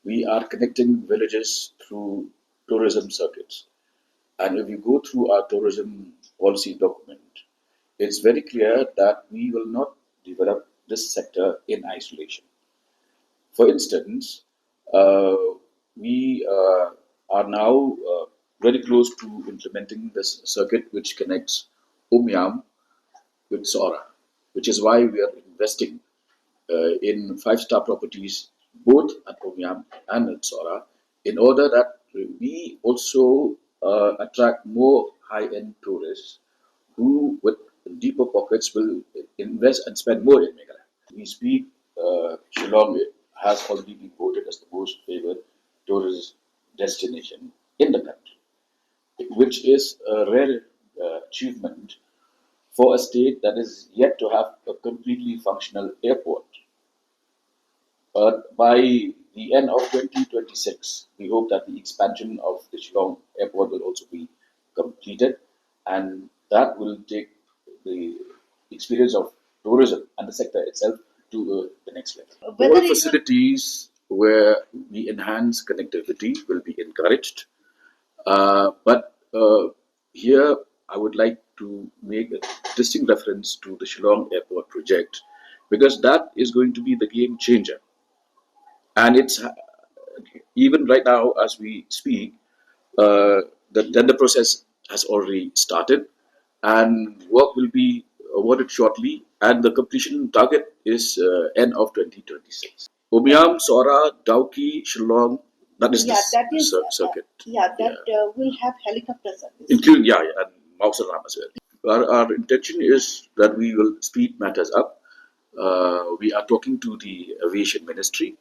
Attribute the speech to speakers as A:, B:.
A: we are connecting villages through tourism circuits. And if you go through our tourism policy document, it's very clear that we will not develop this sector in isolation. For instance, uh, we are now very close to implementing this circuit which connects Umyam with Sora, which is why we are investing in five-star properties both at Umyam and at Sora in order that we also attract more high-end tourists who, with deeper pockets, will invest and spend more in Meghalaya. We speak, Shillong has already been voted as the most favored tourist destination in the country, which is a rare achievement for a state that is yet to have a completely functional airport. By the end of 2026, we hope that the expansion of the Shillong airport will also be completed, and that will take the experience of tourism and the sector itself to the next level.
B: Whether
A: All
B: it
A: facilities where we enhance connectivity will be encouraged, but here I would like to make a distinct reference to the Shillong Airport project because that is going to be the game changer. And it's even right now as we speak, the tender process has already started, and work will be awarded shortly. And the completion target is end of 2026. Umiam, Sora, Dauki, Shillong, that is
B: yeah, that is
A: circuit.
B: that will have helicopter service.
A: Including, and Mausaram as well. Our intention is that we will speed matters up. We are talking to the aviation ministry